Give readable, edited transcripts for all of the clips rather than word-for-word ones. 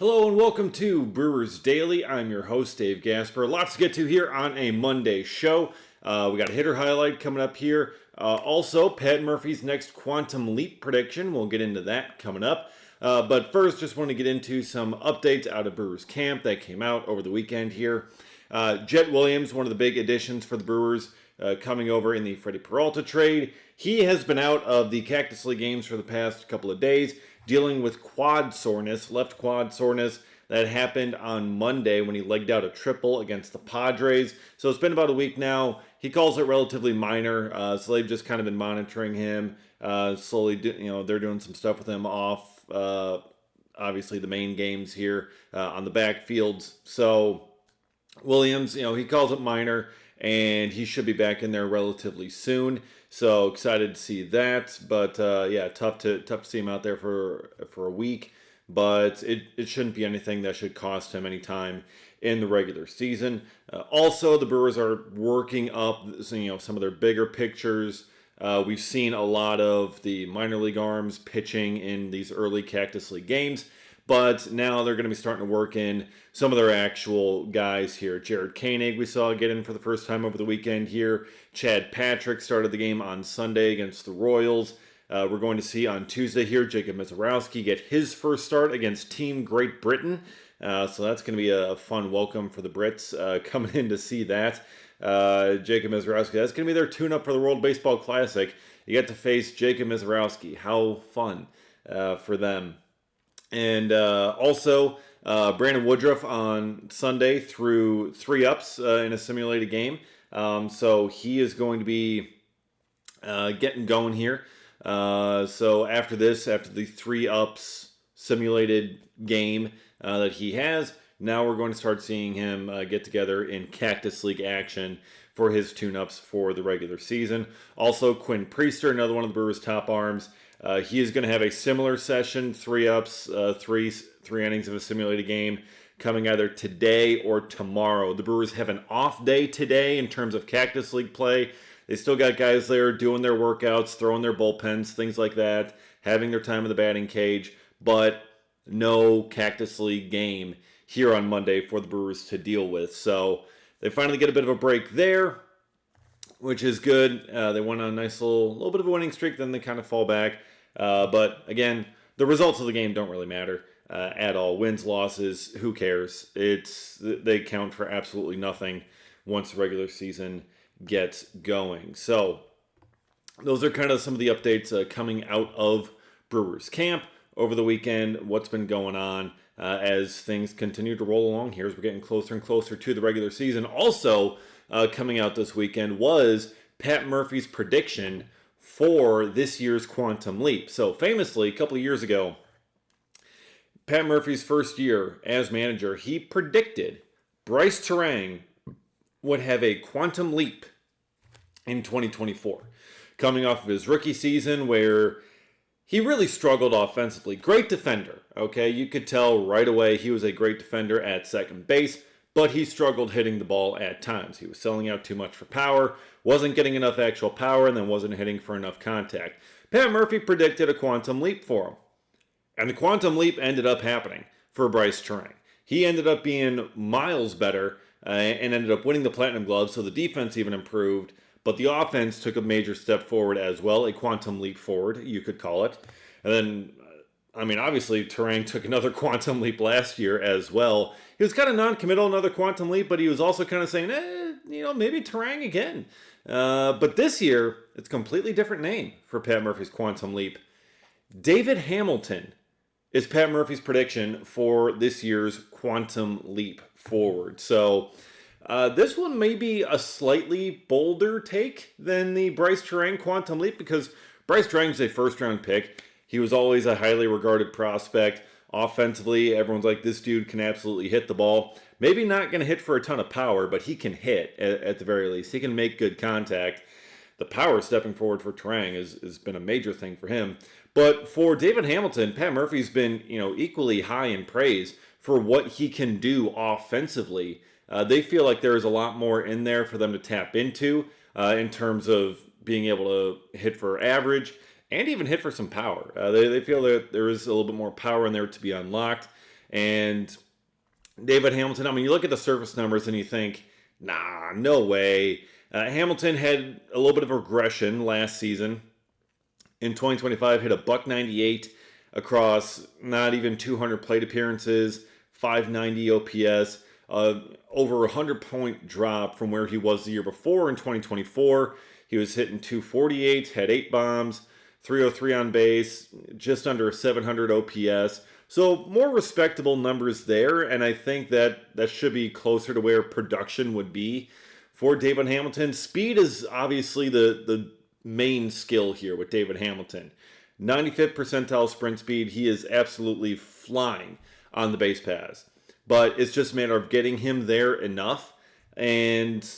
Hello and welcome to Brewers Daily. I'm your host, Dave Gasper. Lots to get to here on a Monday show. We got a hitter highlight coming up here. Also, Pat Murphy's next quantum leap prediction. We'll get into that coming up. But first, just want to get into some updates out of Brewers camp that came out over the weekend here. Jet Williams, one of the big additions for the Brewers, coming over in the Freddie Peralta trade. He has been out of the Cactus League games for the past couple of days, dealing with quad soreness, left quad soreness that happened on Monday when he legged out a triple against the Padres. So it's been about a week now. He calls it relatively minor, so they've just kind of been monitoring him slowly. They're doing some stuff with him off, obviously the main games here on the backfields. So Williams, he calls it minor, and he should be back in there relatively soon. So excited to see that. But yeah, tough to see him out there for a week. But it shouldn't be anything that should cost him any time in the regular season. Also, the Brewers are working up some of their bigger pictures. We've seen a lot of the minor league arms pitching in these early Cactus League games. But now they're going to be starting to work in some of their actual guys here. Jared Koenig we saw get in for the first time over the weekend here. Chad Patrick started the game on Sunday against the Royals. We're going to see on Tuesday here Jacob Misiorowski get his first start against Team Great Britain. So that's going to be a fun welcome for the Brits coming in to see that. Jacob Misiorowski, that's going to be their tune-up for the World Baseball Classic. You get to face Jacob Misiorowski. How fun for them. And also, Brandon Woodruff on Sunday threw 3 ups in a simulated game. So he is going to be getting going here. So after the 3 ups simulated game that he has, now we're going to start seeing him get together in Cactus League action for his tune-ups for the regular season. Also, Quinn Priester, another one of the Brewers' top arms. He is going to have a similar session, 3 ups, three innings of a simulated game, coming either today or tomorrow. The Brewers have an off day today in terms of Cactus League play. They still got guys there doing their workouts, throwing their bullpens, things like that, having their time in the batting cage, but no Cactus League game here on Monday for the Brewers to deal with. So they finally get a bit of a break there, which is good. They went on a nice little bit of a winning streak, then they kind of fall back. But again, the results of the game don't really matter at all. Wins, losses, who cares? They count for absolutely nothing once the regular season gets going. So those are kind of some of the updates coming out of Brewers camp over the weekend. What's been going on as things continue to roll along here as we're getting closer and closer to the regular season. Also coming out this weekend was Pat Murphy's prediction for this year's Quantum Leap. So famously, a couple of years ago, Pat Murphy's first year as manager, he predicted Bryce Terang would have a quantum leap in 2024. Coming off of his rookie season where he really struggled offensively. Great defender, okay? You could tell right away he was a great defender at second base, but he struggled hitting the ball at times. He was selling out too much for power, wasn't getting enough actual power, and then wasn't hitting for enough contact. Pat Murphy predicted a quantum leap for him. And the quantum leap ended up happening for Bryce Terang. He ended up being miles better and ended up winning the Platinum Glove, so the defense even improved, but the offense took a major step forward as well, a quantum leap forward, you could call it. And then, obviously, Terang took another quantum leap last year as well. He was kind of non-committal, another quantum leap, but he was also kind of saying, maybe Terang again. But this year, it's a completely different name for Pat Murphy's quantum leap. David Hamilton is Pat Murphy's prediction for this year's quantum leap forward. So this one may be a slightly bolder take than the Bryce Terang quantum leap because Bryce Terang is a first-round pick. He was always a highly regarded prospect. Offensively, everyone's like, this dude can absolutely hit the ball. Maybe not going to hit for a ton of power, but he can hit at the very least. He can make good contact. The power stepping forward for Terang has been a major thing for him. But for David Hamilton, Pat Murphy's been equally high in praise for what he can do offensively. They feel like there is a lot more in there for them to tap into in terms of being able to hit for average and even hit for some power. They feel that there is a little bit more power in there to be unlocked. And David Hamilton, I mean, you look at the surface numbers and you think, nah, no way. Hamilton had a little bit of regression last season. In 2025, hit a .198 across not even 200 plate appearances, 590 OPS, over a 100-point drop from where he was the year before in 2024. He was hitting 248, had 8 bombs, 303 on base, just under 700 OPS. So more respectable numbers there, and I think that should be closer to where production would be for David Hamilton. Speed is obviously the main skill here with David Hamilton. 95th percentile sprint speed. He is absolutely flying on the base paths. But it's just a matter of getting him there enough. And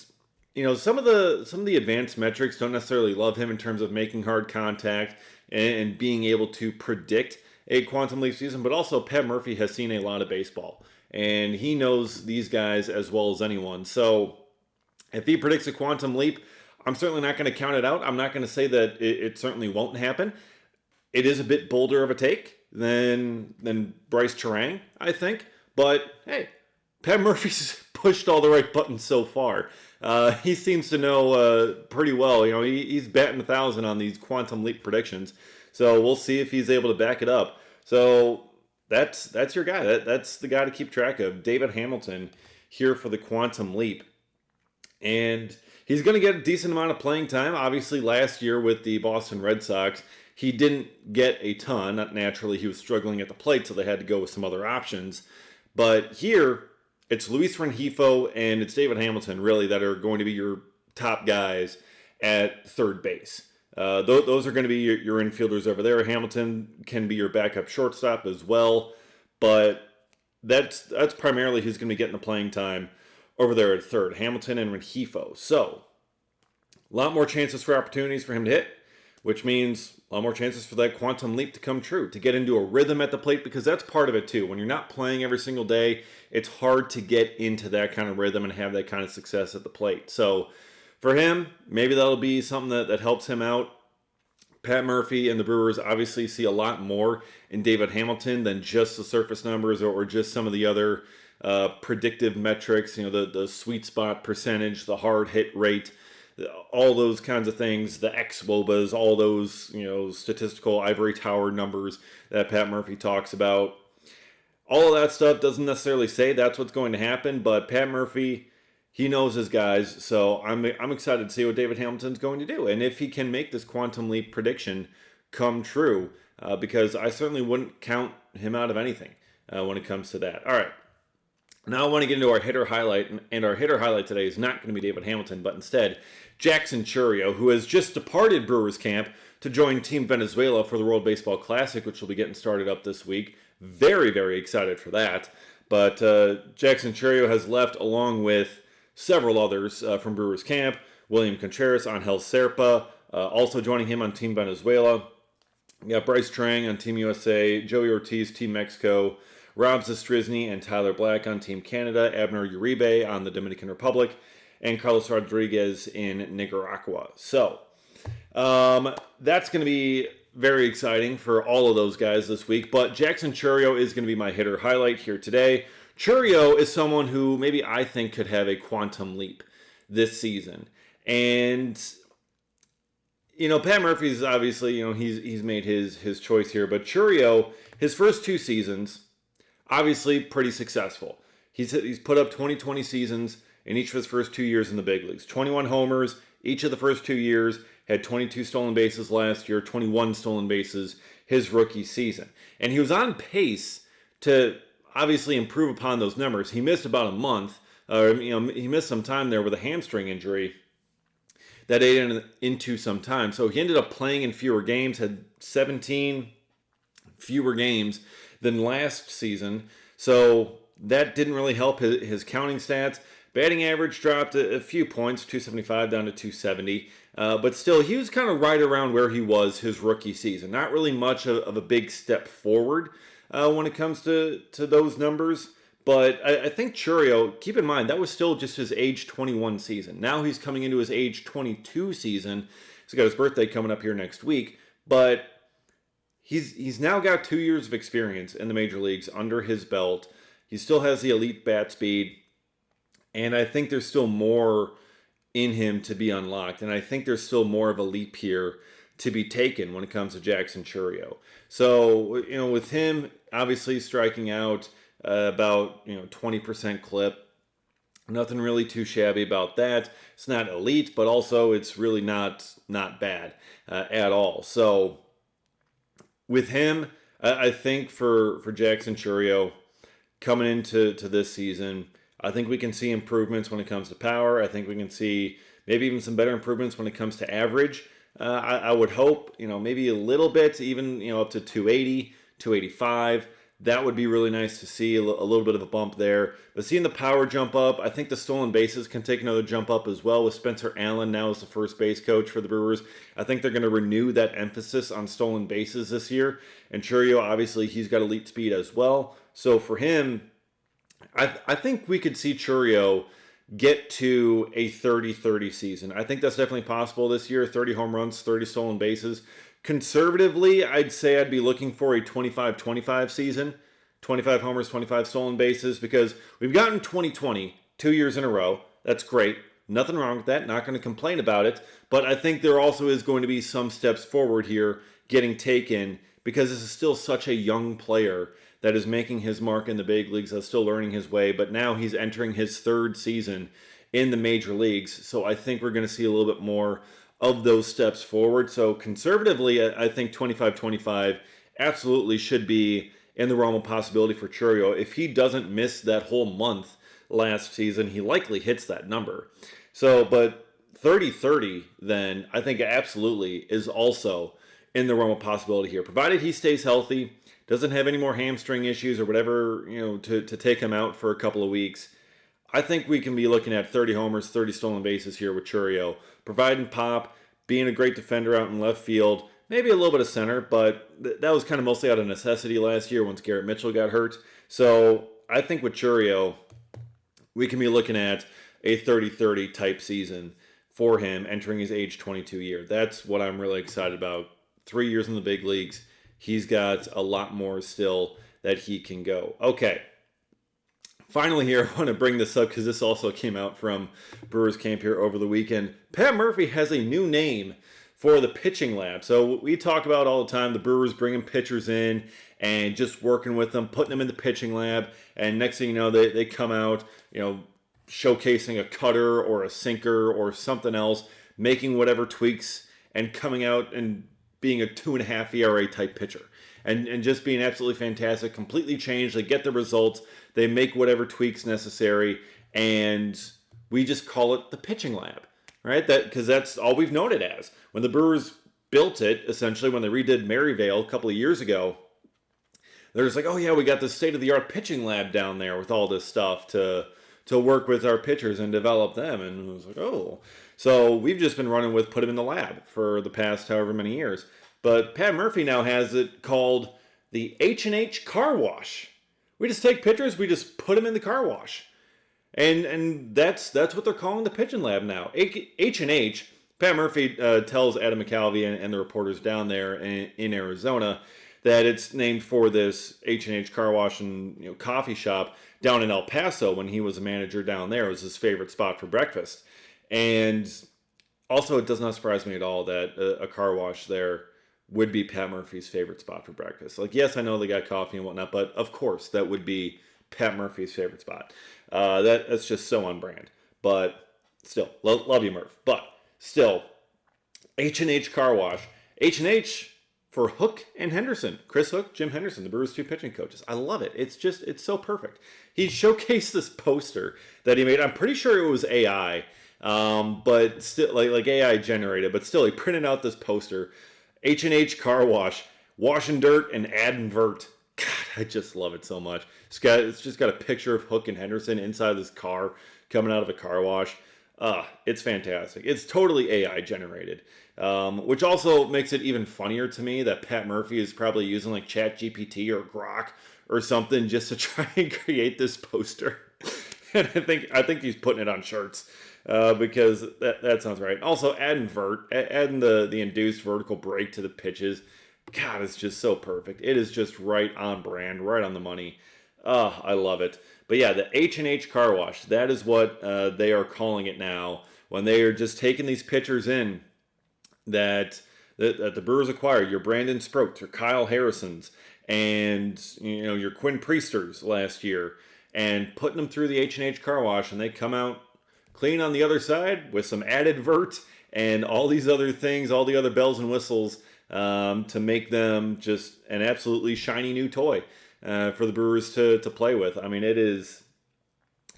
you know, some of the advanced metrics don't necessarily love him in terms of making hard contact and being able to predict a quantum leap season, but also Pat Murphy has seen a lot of baseball and he knows these guys as well as anyone. So if he predicts a quantum leap, I'm certainly not going to count it out. I'm not going to say that it certainly won't happen. It is a bit bolder of a take than Bryce Terang, I think. But hey, Pat Murphy's pushed all the right buttons so far. He seems to know pretty well. You know, he's batting 1,000 on these quantum leap predictions. So we'll see if he's able to back it up. So that's your guy. That's the guy to keep track of. David Hamilton here for the quantum leap. And he's going to get a decent amount of playing time. Obviously, last year with the Boston Red Sox, he didn't get a ton. Naturally, he was struggling at the plate, so they had to go with some other options. But here, it's Luis Rengifo and it's David Hamilton, really, that are going to be your top guys at third base. Those are going to be your infielders over there. Hamilton can be your backup shortstop as well. But that's primarily who's going to be getting the playing time over there at third, Hamilton and Rengifo. So, a lot more chances for opportunities for him to hit, which means a lot more chances for that quantum leap to come true, to get into a rhythm at the plate, because that's part of it too. When you're not playing every single day, it's hard to get into that kind of rhythm and have that kind of success at the plate. So, for him, maybe that'll be something that helps him out. Pat Murphy and the Brewers obviously see a lot more in David Hamilton than just the surface numbers or just some of the other predictive metrics, you know, the sweet spot percentage, the hard hit rate, all those kinds of things, the xwOBAs, all those, you know, statistical ivory tower numbers that Pat Murphy talks about. All of that stuff doesn't necessarily say that's what's going to happen, but Pat Murphy, he knows his guys, so I'm excited to see what David Hamilton's going to do, and if he can make this quantum leap prediction come true, because I certainly wouldn't count him out of anything when it comes to that. All right. Now I want to get into our hitter highlight, and our hitter highlight today is not going to be David Hamilton, but instead Jackson Chourio, who has just departed Brewers camp to join Team Venezuela for the World Baseball Classic, which will be getting started up this week. Very, very excited for that. But Jackson Chourio has left along with several others from Brewers camp. William Contreras, Angel Serpa, also joining him on Team Venezuela. You got Bryce Terang on Team USA, Joey Ortiz, Team Mexico, Rob Zastryzny and Tyler Black on Team Canada, Abner Uribe on the Dominican Republic, and Carlos Rodriguez in Nicaragua. So, that's going to be very exciting for all of those guys this week, but Jackson Chourio is going to be my hitter highlight here today. Chourio is someone who maybe I think could have a quantum leap this season. And, you know, Pat Murphy's obviously, you know, he's made his choice here, but Chourio, his first 2 seasons, obviously pretty successful. He's put up 2020 seasons in each of his first 2 years in the big leagues. 21 homers each of the first 2 years, had 22 stolen bases last year, 21 stolen bases his rookie season. And he was on pace to obviously improve upon those numbers. He missed about a month, he missed some time there with a hamstring injury that ate into some time. So he ended up playing in fewer games, had 17 fewer games than last season. So that didn't really help his counting stats. Batting average dropped a few points, 275 down to 270. But still, he was kind of right around where he was his rookie season. Not really much of a big step forward when it comes to those numbers. But I think Chourio, keep in mind, that was still just his age 21 season. Now he's coming into his age 22 season. He's got his birthday coming up here next week. But he's now got 2 years of experience in the major leagues under his belt. He still has the elite bat speed, and I think there's still more in him to be unlocked. And I think there's still more of a leap here to be taken when it comes to Jackson Chourio. So, with him obviously striking out about 20% clip, nothing really too shabby about that. It's not elite, but also it's really not bad at all. So with him, I think for Jackson Chourio coming into this season, I think we can see improvements when it comes to power. I think we can see maybe even some better improvements when it comes to average. I would hope, maybe a little bit, even, up to 280, 285. That would be really nice to see, a little bit of a bump there. But seeing the power jump up, I think the stolen bases can take another jump up as well with Spencer Allen now as the first base coach for the Brewers. I think they're going to renew that emphasis on stolen bases this year. And Chourio, obviously, he's got elite speed as well. So for him, I think we could see Chourio get to a 30-30 season. I think that's definitely possible this year. 30 home runs, 30 stolen bases. Conservatively, I'd say I'd be looking for a 25-25 season. 25 homers, 25 stolen bases, because we've gotten 20-20 2 years in a row. That's great. Nothing wrong with that. Not going to complain about it. But I think there also is going to be some steps forward here getting taken, because this is still such a young player that is making his mark in the big leagues, that's still learning his way, but now he's entering his third season in the major leagues. So I think we're going to see a little bit more of those steps forward. So conservatively, I think 25-25 absolutely should be in the realm of possibility for Chourio. If he doesn't miss that whole month last season, he likely hits that number. So, but 30-30 then, I think absolutely is also in the realm of possibility here, provided he stays healthy, doesn't have any more hamstring issues or whatever, to take him out for a couple of weeks. I think we can be looking at 30 homers, 30 stolen bases here with Chourio, providing pop, being a great defender out in left field, maybe a little bit of center, but that was kind of mostly out of necessity last year once Garrett Mitchell got hurt. So I think with Chourio, we can be looking at a 30-30 type season for him entering his age 22 year. That's what I'm really excited about. 3 years in the big leagues. He's got a lot more still that he can go. Okay. Finally here, I want to bring this up because this also came out from Brewers camp here over the weekend. Pat Murphy has a new name for the pitching lab. So we talk about all the time the Brewers bringing pitchers in and just working with them, putting them in the pitching lab. And next thing you know, they come out, showcasing a cutter or a sinker or something else, making whatever tweaks and coming out and being a 2.5 ERA type pitcher and just being absolutely fantastic, completely changed. They get the results, they make whatever tweaks necessary, and we just call it the pitching lab, right? Because that's all we've known it as. When the Brewers built it, essentially, when they redid Maryvale a couple of years ago, they're just like, oh yeah, we got this state-of-the-art pitching lab down there with all this stuff to work with our pitchers and develop them. And it was like, oh. So we've just been running with put them in the lab for the past however many years. But Pat Murphy now has it called the H&H Car Wash. We just take pitchers, we just put them in the car wash. And that's what they're calling the pitching lab now. H&H, Pat Murphy tells Adam McCalvey and the reporters down there in Arizona that it's named for this H&H Car Wash and coffee shop down in El Paso when he was a manager down there. It was his favorite spot for breakfast. And also, it does not surprise me at all that a car wash there would be Pat Murphy's favorite spot for breakfast. Like, yes, I know they got coffee and whatnot, but of course, that would be Pat Murphy's favorite spot. That's just so on brand. But still, love you, Murph. But still, H&H Car Wash. H&H for Hook and Henderson. Chris Hook, Jim Henderson, the Brewers' two pitching coaches. I love it. It's so perfect. He showcased this poster that he made. I'm pretty sure it was AI. But still, like AI generated, but still, he printed out this poster, H&H Car Wash, washing dirt and adding vert. God, I just love it so much. It's just got a picture of Hook and Henderson inside this car coming out of a car wash. It's fantastic. It's totally AI generated, which also makes it even funnier to me that Pat Murphy is probably using like ChatGPT or Grok or something just to try and create this poster. And I think he's putting it on shirts. Because that sounds right. Also, adding the induced vertical break to the pitches. God, it's just so perfect. It is just right on brand, right on the money. I love it. But yeah, the H&H Car Wash, that is what they are calling it now. When they are just taking these pitchers in that the Brewers acquired, your Brandon Sproats, your Kyle Harrisons, and your Quinn Priesters last year, and putting them through the H&H Car Wash, and they come out clean on the other side with some added vert and all these other things, all the other bells and whistles to make them just an absolutely shiny new toy for the Brewers to play with. I mean, it is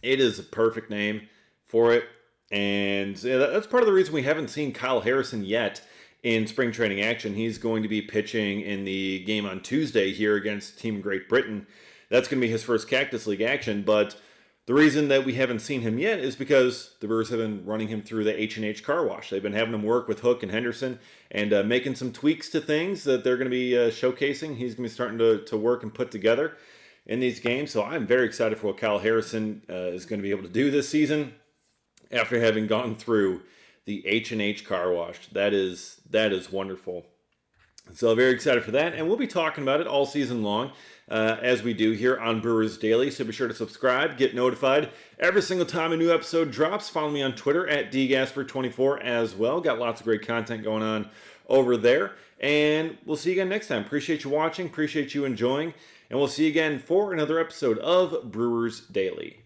a perfect name for it. And that's part of the reason we haven't seen Kyle Harrison yet in spring training action. He's going to be pitching in the game on Tuesday here against Team Great Britain. That's going to be his first Cactus League action. But the reason that we haven't seen him yet is because the Brewers have been running him through the H&H Car Wash. They've been having him work with Hook and Henderson and making some tweaks to things that they're going to be showcasing. He's going to be starting to work and put together in these games. So I'm very excited for what Kyle Harrison is going to be able to do this season after having gone through the H&H Car Wash. That is wonderful. So very excited for that, and we'll be talking about it all season long as we do here on Brewers Daily. So be sure to subscribe, get notified every single time a new episode drops. Follow me on Twitter at dgasper24 as well. Got lots of great content going on over there, and we'll see you again next time. Appreciate you watching, appreciate you enjoying, and we'll see you again for another episode of Brewers Daily.